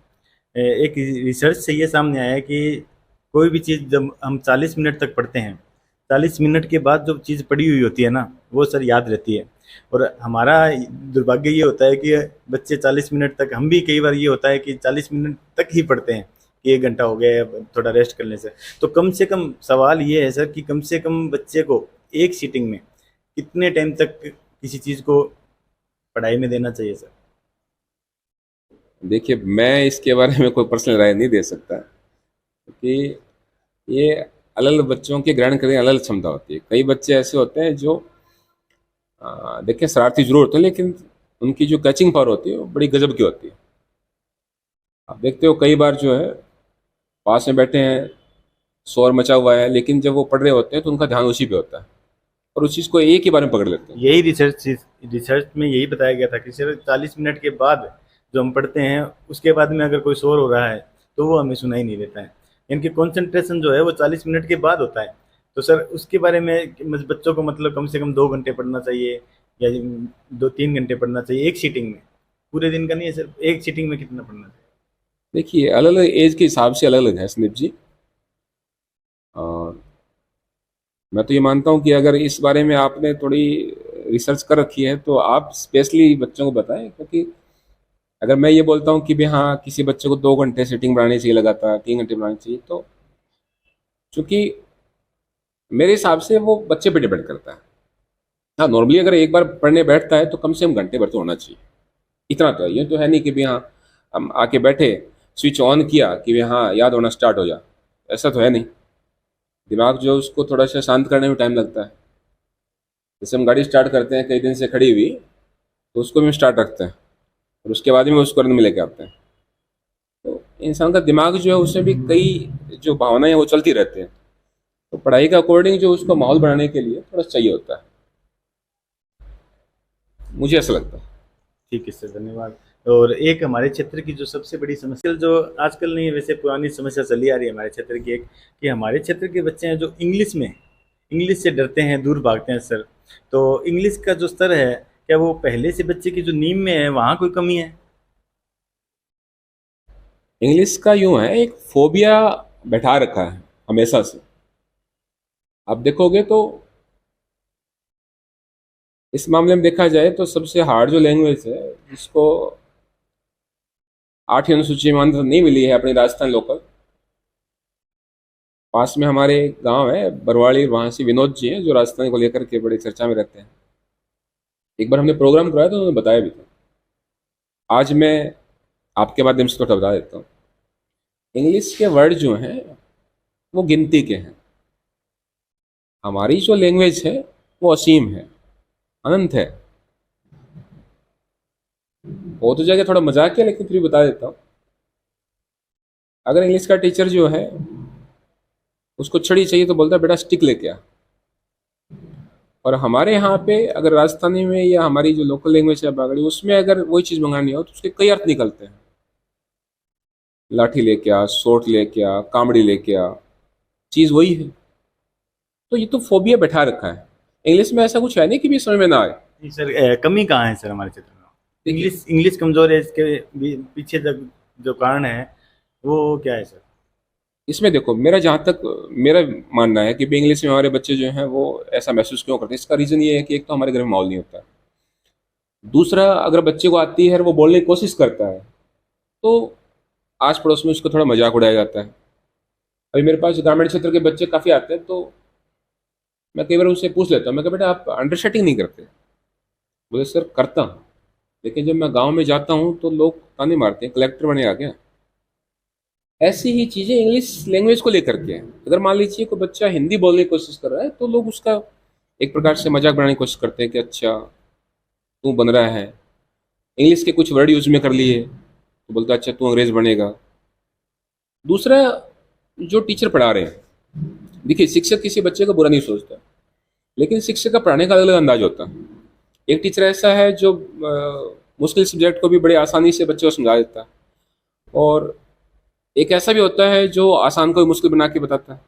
एक रिसर्च से ये सामने आया है कि कोई भी चीज़ जब हम 40 मिनट तक पढ़ते हैं, 40 मिनट के बाद जो चीज़ पढ़ी हुई होती है ना, वो सर याद रहती है। और हमारा दुर्भाग्य ये होता है कि बच्चे 40 मिनट तक, हम भी कई बार ये होता है कि 40 मिनट तक ही पढ़ते हैं कि 1 घंटा हो गया है, अब थोड़ा रेस्ट करने से। तो कम से कम सवाल ये है सर कि कम से कम बच्चे को एक सीटिंग में कितने टाइम तक किसी चीज़ को पढ़ाई में देना चाहिए सर? देखिए, मैं इसके बारे में कोई पर्सनल राय नहीं दे सकता, क्योंकि ये अलग अलग बच्चों के ग्रहण करने की अलग अलग क्षमता होती है। कई बच्चे ऐसे होते हैं जो देखिए शरारती जरूर होते हैं, लेकिन उनकी जो कैचिंग पावर होती है वो बड़ी गजब की होती है। आप देखते हो कई बार जो है, पास में बैठे हैं, शोर मचा हुआ है, लेकिन जब वो पढ़ रहे होते हैं तो उनका ध्यान उसी पे होता है, और उस चीज़ को एक ही बार में पकड़ लेते हैं। यही रिसर्च में यही बताया गया था कि सिर्फ 40 मिनट के बाद जो हम पढ़ते हैं, उसके बाद में अगर कोई शोर हो रहा है तो वो हमें सुनाई नहीं देता है। इनकी कंसंट्रेशन जो है वो 40 मिनट के बाद होता है। तो सर उसके बारे में बच्चों को मतलब कम से कम 2 घंटे पढ़ना चाहिए या 2-3 घंटे पढ़ना चाहिए एक सीटिंग में? पूरे दिन का नहीं है सर, एक सीटिंग में कितना पढ़ना चाहिए? देखिए, अलग अलग एज के हिसाब से अलग अलग है संदीप जी। और मैं तो ये मानता हूँ कि अगर इस बारे में आपने थोड़ी रिसर्च कर रखी है तो आप स्पेशली बच्चों को बताएं, क्योंकि अगर मैं ये बोलता हूँ कि भाई हाँ, किसी बच्चे को 2 घंटे सीटिंग बनानी चाहिए, लगातार 3 घंटे बनानी चाहिए, तो चूंकि मेरे हिसाब से वो बच्चे पे डिपेंड करता है। हाँ, नॉर्मली अगर एक बार पढ़ने बैठता है तो कम से कम घंटे भर तो होना चाहिए। इतना तो है, ये तो है नहीं कि भाई हाँ, हम आके बैठे, स्विच ऑन किया कि भाई हाँ याद होना स्टार्ट हो जा, ऐसा तो है नहीं। दिमाग जो है उसको थोड़ा सा शांत करने में टाइम लगता है। जैसे हम गाड़ी स्टार्ट करते हैं कई दिन से खड़ी हुई, तो उसको भी स्टार्ट रखते हैं, और उसके बाद में उसको रन में लेके आते हैं। तो इंसान का दिमाग जो है उसमें भी कई जो भावनाएं हैं वो चलती रहती हैं। तो पढ़ाई के अकॉर्डिंग जो उसको माहौल बनाने के लिए थोड़ा चाहिए होता है, मुझे ऐसा लगता है। ठीक है सर, धन्यवाद। और एक हमारे क्षेत्र की जो सबसे बड़ी समस्या, जो आजकल नहीं वैसे पुरानी समस्या चली आ रही है हमारे क्षेत्र की, एक कि हमारे क्षेत्र के बच्चे हैं जो इंग्लिश से डरते हैं, दूर भागते हैं सर। तो इंग्लिश का जो स्तर है, क्या वो पहले से बच्चे की जो नींव में है वहाँ कोई कमी है? इंग्लिश का यूं है, एक फोबिया बैठा रखा है हमेशा से। आप देखोगे तो इस मामले में देखा जाए तो सबसे हार्ड जो लैंग्वेज है, जिसको 8वीं अनुसूची में मान्यता नहीं मिली है, अपनी राजस्थान लोकल, पास में हमारे गांव है बरवाड़ी, वहाँ से विनोद जी हैं जो राजस्थान को लेकर के बड़ी चर्चा में रहते हैं। एक बार हमने प्रोग्राम कराया तो उन्होंने बताया भी था। आज मैं आपके माध्यम से थोड़ा बता देता हूँ। इंग्लिश के वर्ड जो हैं वो गिनती के हैं, हमारी जो लैंग्वेज है वो असीम है, अनंत है। वो तो जगह थोड़ा मजाक है, लेकिन फिर भी बता देता हूँ। अगर इंग्लिश का टीचर जो है उसको छड़ी चाहिए तो बोलता है बेटा स्टिक लेके आ। और हमारे यहाँ पे अगर राजस्थानी में या हमारी जो लोकल लैंग्वेज है बागड़ी, उसमें अगर वही चीज़ मंगानी हो तो उसके कई अर्थ निकलते हैं। लाठी लेके आ, सोट लेके आ, कामड़ी लेके आ, चीज़ वही है। तो ये तो फोबिया बैठा रखा है। इंग्लिश में ऐसा कुछ है नहीं कि भी समझ में ना आए। जी सर, कमी कहाँ है सर हमारे क्षेत्र में? देखिए, इंग्लिश कमजोर है, इसके पीछे तक जो कारण है वो क्या है सर? इसमें देखो, मेरा जहाँ तक मेरा मानना है कि भी इंग्लिश में हमारे बच्चे जो हैं वो ऐसा महसूस क्यों करते हैं, इसका रीज़न ये है कि एक तो हमारे घर में माहौल नहीं होता है। दूसरा, अगर बच्चे को आती है और वो बोलने की कोशिश करता है तो आस पड़ोस में उसको थोड़ा मजाक उड़ाया जाता है। अभी मेरे पास ग्रामीण क्षेत्र के बच्चे काफ़ी आते हैं, तो मैं कई बार उनसे पूछ लेता हूँ, मैं कहा बेटा आप अंडरस्टैंडिंग नहीं करते? बोले सर करता हूँ, लेकिन जब मैं गाँव में जाता हूँ तो लोग ताने मारते हैं कलेक्टर बने आ गया। ऐसी ही चीज़ें इंग्लिश लैंग्वेज को लेकर के हैं। अगर मान लीजिए कोई बच्चा हिंदी बोलने की कोशिश कर रहा है तो लोग उसका एक प्रकार से मजाक बनाने की कोशिश करते हैं कि अच्छा तू बन रहा है। इंग्लिश के कुछ वर्ड यूज में कर लिए तो बोलता है अच्छा तू अंग्रेज बनेगा। दूसरा, जो टीचर पढ़ा रहे हैं, देखिए शिक्षक किसी बच्चे का बुरा नहीं सोचता, लेकिन शिक्षक का पढ़ाने का अलग अलग अंदाज होता है। एक टीचर ऐसा है जो मुश्किल सब्जेक्ट को भी बड़े आसानी से बच्चे को समझा देता है, और एक ऐसा भी होता है जो आसान को भी मुश्किल बना के बताता है।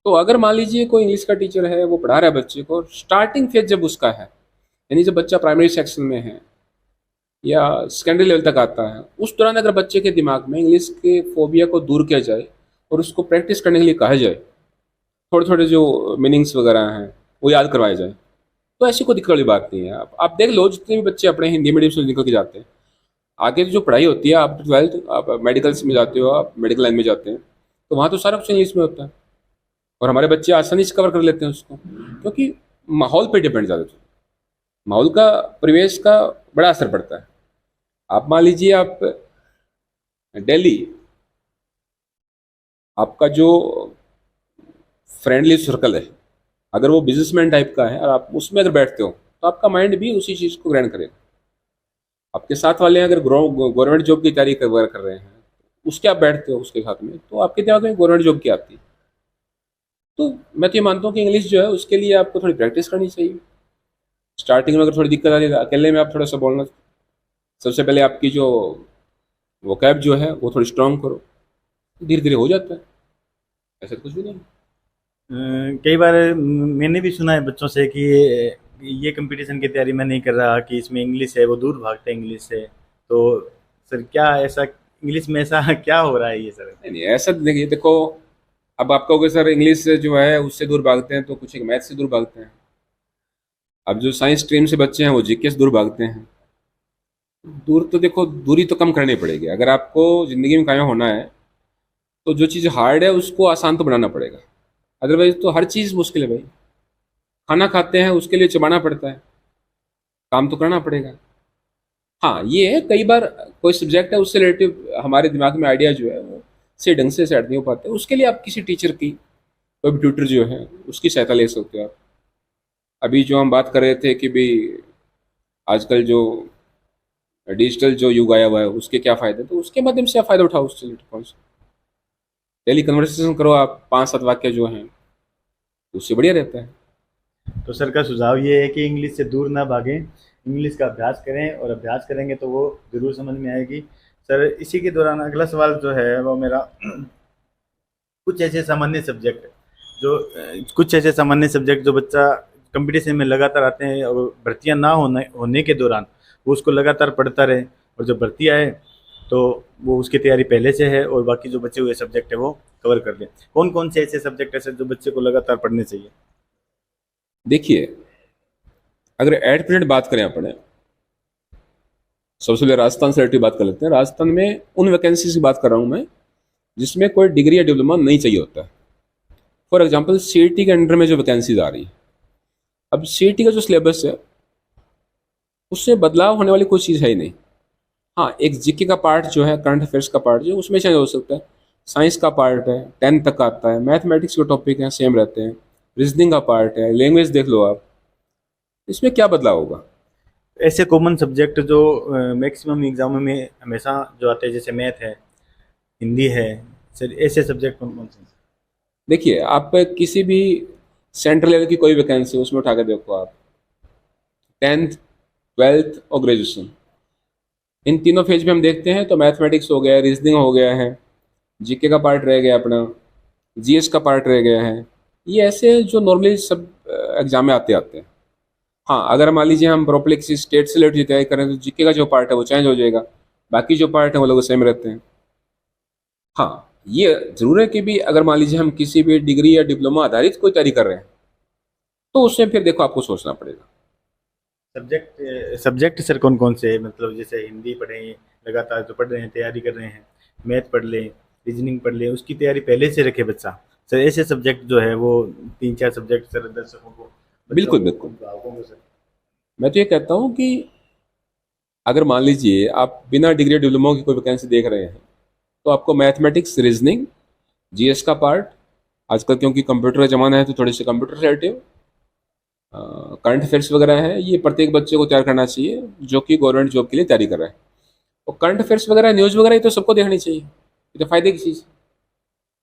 तो अगर मान लीजिए कोई इंग्लिश का टीचर है, वो पढ़ा रहा है बच्चे को, स्टार्टिंग फेज जब उसका है, यानी जब बच्चा प्राइमरी सेक्शन में है या सेकेंडरी लेवल तक आता है, उस दौरान अगर बच्चे के दिमाग में इंग्लिश के फोबिया को दूर किया जाए और उसको प्रैक्टिस करने के लिए कहा जाए, थोड़े थोड़े जो मीनिंग्स वगैरह हैं वो याद करवाए जाए, तो ऐसी कोई दिक्कत वाली बात नहीं है। आप देख लो, जितने भी बच्चे अपने हिंदी मीडियम से निकल के जाते हैं, आगे जो पढ़ाई होती है, आप 12th आप मेडिकल्स में जाते हो, आप मेडिकल लाइन में जाते हैं, तो वहाँ तो सारा कुछ इंग्लिश में होता है, और हमारे बच्चे आसानी से कवर कर लेते हैं उसको, क्योंकि माहौल पे डिपेंड ज़्यादा। माहौल का, परिवेश का बड़ा असर पड़ता है। आप मान लीजिए आप दिल्ली, आपका जो फ्रेंडली सर्कल है, अगर वो बिजनेसमैन टाइप का है और आप उसमें अगर बैठते हो तो आपका माइंड भी उसी चीज़ को ग्रहण करेगा। आपके साथ वाले अगर गवर्नमेंट जॉब की तैयारी कर रहे हैं, उसके आप बैठते हो उसके साथ में, तो आपके दिमाग में गवर्नमेंट जॉब की आती है। तो मैं तो ये मानता हूँ कि इंग्लिश जो है उसके लिए आपको थोड़ी प्रैक्टिस करनी चाहिए। स्टार्टिंग में अगर थोड़ी दिक्कत आती है तो अकेले में आप थोड़ा सा बोलना, सबसे पहले आपकी जो वोकैब जो है वो थोड़ी स्ट्रांग करो, धीरे धीरे हो जाता है, ऐसा कुछ भी नहीं। कई बार मैंने भी सुना है बच्चों से कि ये कंपटीशन की तैयारी मैं नहीं कर रहा, कि इसमें इंग्लिश है, वो दूर भागते हैं इंग्लिश से। तो सर क्या ऐसा इंग्लिश में ऐसा क्या हो रहा है ये सर? नहीं नहीं, ऐसा देखिए, देखो, अब आप कहोगे सर इंग्लिश से जो है उससे दूर भागते हैं, तो कुछ एक मैथ से दूर भागते हैं। अब जो साइंस स्ट्रीम से बच्चे हैं वो जीके से दूर भागते हैं। दूर तो देखो, दूरी तो कम करनी पड़ेगी। अगर आपको ज़िंदगी में कामयाब होना है तो जो चीज़ हार्ड है उसको आसान तो बनाना पड़ेगा, अदरवाइज तो हर चीज़ मुश्किल है भाई। खाना खाते हैं उसके लिए चबाना पड़ता है, काम तो करना पड़ेगा। हाँ ये है, कई बार कोई सब्जेक्ट है उससे रिलेटिव हमारे दिमाग में आइडिया जो है वो से ढंग से सेट नहीं हो पाते, उसके लिए आप किसी टीचर की, कोई भी ट्यूटर जो है उसकी सहायता ले सकते हो आप। अभी जो हम बात कर रहे थे कि भी आजकल जो डिजिटल जो युग आया हुआ है उसके क्या फ़ायदे, तो उसके माध्यम से आप फ़ायदा उठाओ उस टेलीफोन से। डेली कन्वर्सेशन करो आप 5-7 वाक्य जो हैं, तो उससे बढ़िया रहता है। तो सर का सुझाव ये है कि इंग्लिश से दूर ना भागें, इंग्लिश का अभ्यास करें, और अभ्यास करेंगे तो वो ज़रूर समझ में आएगी। सर इसी के दौरान अगला सवाल जो है वो मेरा, कुछ ऐसे सामान्य सब्जेक्ट जो कुछ ऐसे सामान्य सब्जेक्ट जो बच्चा कंपटीशन में लगातार आते हैं और भर्तियां ना होने होने के दौरान वो उसको लगातार पढ़ता रहे, और जब भर्ती आए तो वो उसकी तैयारी पहले से है और बाकी जो बचे हुए सब्जेक्ट है वो कवर कर ले। कौन कौन से ऐसे सब्जेक्ट है सर जो बच्चे को लगातार पढ़ने चाहिए? देखिए, अगर एट प्रेजेंट बात करें अपने, सबसे पहले राजस्थान से रिलेटेड बात कर लेते हैं। राजस्थान में उन वैकेंसी की बात कर रहा हूँ मैं जिसमें कोई डिग्री या डिप्लोमा नहीं चाहिए होता है। फॉर एग्जाम्पल सीईटी के अंडर में जो वैकेंसीज आ रही है, अब सीईटी का जो सिलेबस है उससे बदलाव होने वाली कोई चीज़ है ही नहीं। हाँ, एक जीके का पार्ट जो है, करंट अफेयर्स का पार्ट जो है, उसमें चेंज हो सकता है। साइंस का पार्ट है, 10 तक आता है। मैथमेटिक्स के टॉपिक हैं, सेम रहते हैं। रीजनिंग का पार्ट है, लैंग्वेज देख लो आप, इसमें क्या बदलाव होगा? ऐसे कॉमन सब्जेक्ट जो मैक्सिमम एग्जामों में हमेशा जो आते हैं, जैसे मैथ है, हिंदी है, सर ऐसे सब्जेक्ट कौन कौन से हैं? देखिए, आप किसी भी सेंट्रल लेवल की कोई वैकेंसी उसमें उठा के देखो आप, 10th 12th और ग्रेजुएशन, इन तीनों फेज में हम देखते हैं तो मैथमेटिक्स हो गया, रीजनिंग हो गया है, जीके का पार्ट रह गया अपना, जीएस का पार्ट रह गया है। ये ऐसे जो नॉर्मली सब एग्जाम में आते आते हैं। हाँ, अगर मान लीजिए हम प्रॉपर्ली किसी स्टेट से रिलेटेड तैयारी करें तो जीके का जो पार्ट है वो चेंज हो जाएगा, बाकी जो पार्ट है वो लोग सेम रहते हैं। हाँ, ये जरूर है कि भी अगर मान लीजिए हम किसी भी डिग्री या डिप्लोमा आधारित कोई तैयारी कर रहे हैं तो उसमें फिर देखो आपको सोचना पड़ेगा। सब्जेक्ट सब्जेक्ट सर कौन कौन से, मतलब जैसे हिंदी पढ़ें, लगातार जो पढ़ रहे हैं, तैयारी कर रहे हैं, मैथ पढ़ लें, रीजनिंग पढ़ लें, उसकी तैयारी पहले से रखे बच्चा। सर ऐसे सब्जेक्ट जो है वो 3-4 सब्जेक्ट सर दर्शकों को, बच्चों बिल्कुल को, बिल्कुल, अभिभावकों को सर। मैं तो ये कहता हूँ कि अगर मान लीजिए आप बिना डिग्री डिप्लोमा की कोई वैकेंसी देख रहे हैं तो आपको मैथमेटिक्स, रीजनिंग, जीएस का पार्ट, आजकल क्योंकि कंप्यूटर का ज़माना है तो थोड़े से कंप्यूटर रिलेटिव, करंट अफेयर्स वगैरह है, ये प्रत्येक बच्चे को तैयार करना चाहिए जो कि गवर्नमेंट जॉब के लिए तैयारी कर रहा है। और करंट अफेयर्स वगैरह, न्यूज़ वगैरह ये तो सबको देखनी चाहिए, ये तो फायदे की चीज़,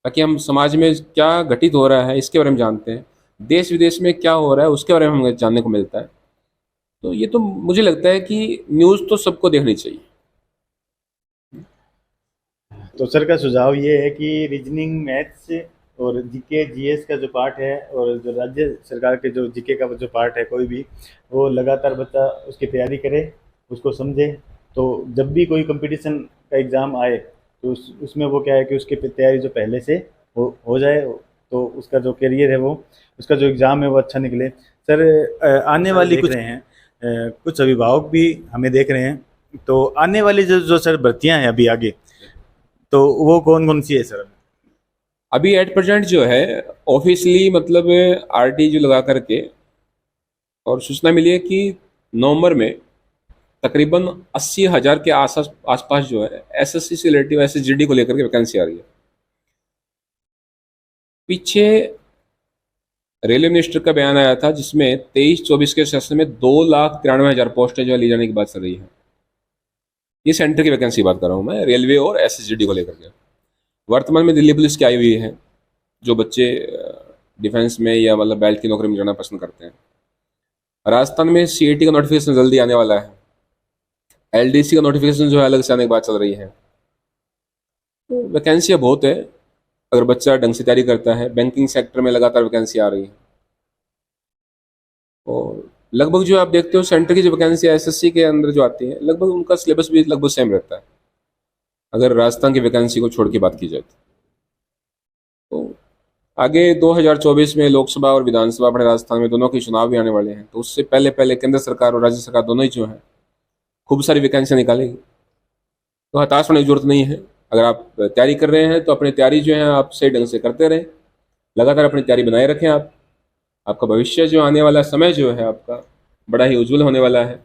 ताकि हम समाज में क्या घटित हो रहा है इसके बारे में जानते हैं, देश विदेश में क्या हो रहा है उसके बारे में हमें जानने को मिलता है। तो ये तो मुझे लगता है कि न्यूज़ तो सबको देखनी चाहिए। तो सर का सुझाव ये है कि रीजनिंग, मैथ्स और जीके जीएस का जो पार्ट है, और जो राज्य सरकार के जो जीके का जो पार्ट है कोई भी, वो लगातार बच्चा उसकी तैयारी करे, उसको समझे, तो जब भी कोई कंपटीशन का एग्ज़ाम आए तो उसमें वो क्या है कि उसकी तैयारी जो पहले से हो जाए, तो उसका जो करियर है वो, उसका जो एग्ज़ाम है वो अच्छा निकले। सर आने वाली कुछ रहे हैं, कुछ अभिभावक भी हमें देख रहे हैं, तो आने वाली जो जो सर भर्तियां हैं अभी आगे, तो वो कौन कौन सी है सर? अभी एट प्रेजेंट जो है ऑफिशियली मतलब आरटी जो लगा करके, और सूचना मिली है कि नवंबर में तकरीबन 80,000 के आसपास जो है एसएससी से रिलेटिव एसएसजीडी को लेकर के वैकेंसी आ रही है। पीछे रेलवे मिनिस्टर का बयान आया था जिसमें 23-24 के सेशन में 2,93,000 पोस्टें जो है ली जाने की बात चल रही है। ये सेंटर की वैकेंसी बात कर रहा हूँ मैं, रेलवे और एसएसजीडी को लेकर के। वर्तमान में दिल्ली पुलिस की आई हुई है, जो बच्चे डिफेंस में या मतलब बैल्ट की नौकरी में जाना पसंद करते हैं। राजस्थान में सीईटी का नोटिफिकेशन जल्दी आने वाला है, एलडीसी का नोटिफिकेशन जो है अलग से आने की बात चल रही है। तो वैकेंसियाँ बहुत है, अगर बच्चा ढंग से तैयारी करता है। बैंकिंग सेक्टर में लगातार वैकेंसी आ रही है, और लगभग जो आप देखते हो सेंटर की जो वैकेंसी एसएससी के अंदर जो आती है, लगभग उनका सिलेबस भी लगभग सेम रहता है, अगर राजस्थान की वैकेंसी को छोड़ के बात की जाए तो। आगे 2024 में लोकसभा और विधानसभा अपने राजस्थान में दोनों के चुनाव भी आने वाले हैं, तो उससे पहले पहले केंद्र सरकार और राज्य सरकार दोनों ही जो है खूब सारी वैकेंसियाँ निकालेगी। तो हताश होने की जरूरत नहीं है। अगर आप तैयारी कर रहे हैं तो अपनी तैयारी जो है आप सही ढंग से करते रहें, लगातार अपनी तैयारी बनाए रखें। आप, आपका भविष्य जो आने वाला समय जो है आपका बड़ा ही उज्जवल होने वाला है।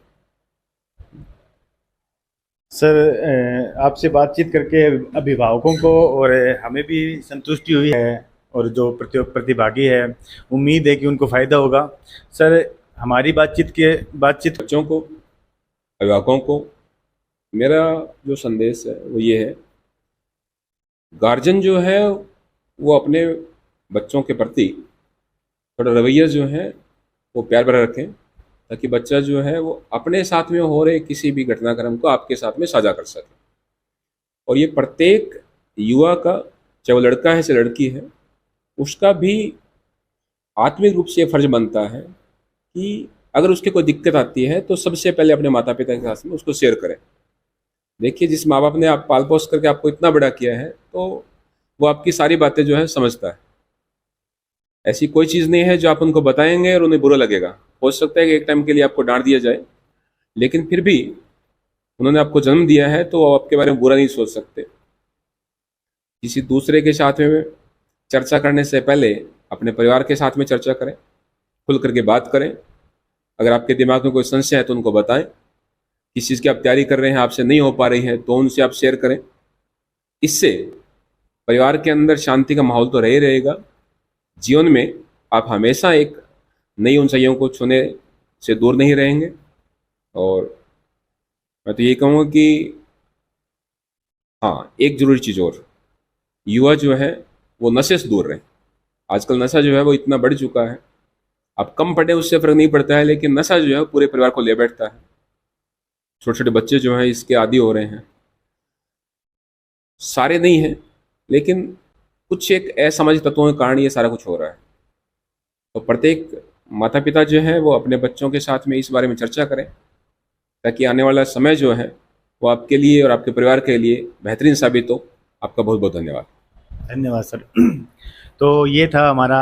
सर आपसे बातचीत करके अभिभावकों को और हमें भी संतुष्टि हुई है, और जो प्रतिभागी है, उम्मीद है कि उनको फ़ायदा होगा। सर हमारी बातचीत बच्चों को, अभिभावकों को मेरा जो संदेश है वो ये है, गार्जियन जो है वो अपने बच्चों के प्रति थोड़ा रवैया जो है वो प्यार भरा रखें, ताकि बच्चा जो है वो अपने साथ में हो रहे किसी भी घटनाक्रम को आपके साथ में साझा कर सके। और ये प्रत्येक युवा का, चाहे वो लड़का है चाहे लड़की है, उसका भी आत्मिक रूप से ये फर्ज बनता है कि अगर उसके कोई दिक्कत आती है तो सबसे पहले अपने माता पिता के साथ में उसको शेयर करें। देखिए, जिस माँ बाप ने आप पाल पोस करके आपको इतना बड़ा किया है, तो वो आपकी सारी बातें जो है समझता है। ऐसी कोई चीज़ नहीं है जो आप उनको बताएंगे और उन्हें बुरा लगेगा। हो सकता है कि एक टाइम के लिए आपको डांट दिया जाए, लेकिन फिर भी उन्होंने आपको जन्म दिया है तो वो आपके बारे में बुरा नहीं सोच सकते। किसी दूसरे के साथ में चर्चा करने से पहले अपने परिवार के साथ में चर्चा करें, खुल करके बात करें। अगर आपके दिमाग में कोई संशय है तो उनको बताएं। किस चीज़ की आप तैयारी कर रहे हैं, आपसे नहीं हो पा रही है, तो उनसे आप शेयर करें। इससे परिवार के अंदर शांति का माहौल तो रह ही रहेगा। जीवन में आप हमेशा एक नई ऊंचाइयों को छूने से दूर नहीं रहेंगे। और मैं तो ये कहूँगा कि हाँ, एक जरूरी चीज़ और, युवा जो है वो नशे से दूर रहे। आजकल नशा जो है वो इतना बढ़ चुका है, आप कम पढ़े उससे फर्क नहीं पड़ता है, लेकिन नशा जो है पूरे परिवार को ले बैठता है। छोटे छोटे बच्चे जो हैं इसके आदी हो रहे हैं। सारे नहीं हैं, लेकिन कुछ एक असामाजिक तत्वों के कारण ये सारा कुछ हो रहा है। तो प्रत्येक माता पिता जो है वो अपने बच्चों के साथ में इस बारे में चर्चा करें, ताकि आने वाला समय जो है वो आपके लिए और आपके परिवार के लिए बेहतरीन साबित हो। आपका बहुत बहुत धन्यवाद। धन्यवाद सर। तो ये था हमारा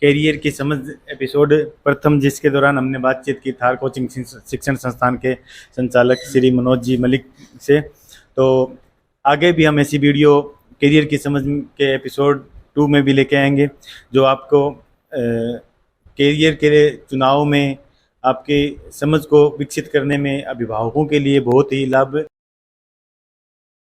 कैरियर की समझ एपिसोड प्रथम, जिसके दौरान हमने बातचीत की थार कोचिंग शिक्षण संस्थान के संचालक श्री मनोज जी मलिक से। तो आगे भी हम ऐसी वीडियो कैरियर की समझ के एपिसोड 2 में भी लेके आएंगे, जो आपको कैरियर के चुनाव में आपकी समझ को विकसित करने में अभिभावकों के लिए बहुत ही लाभ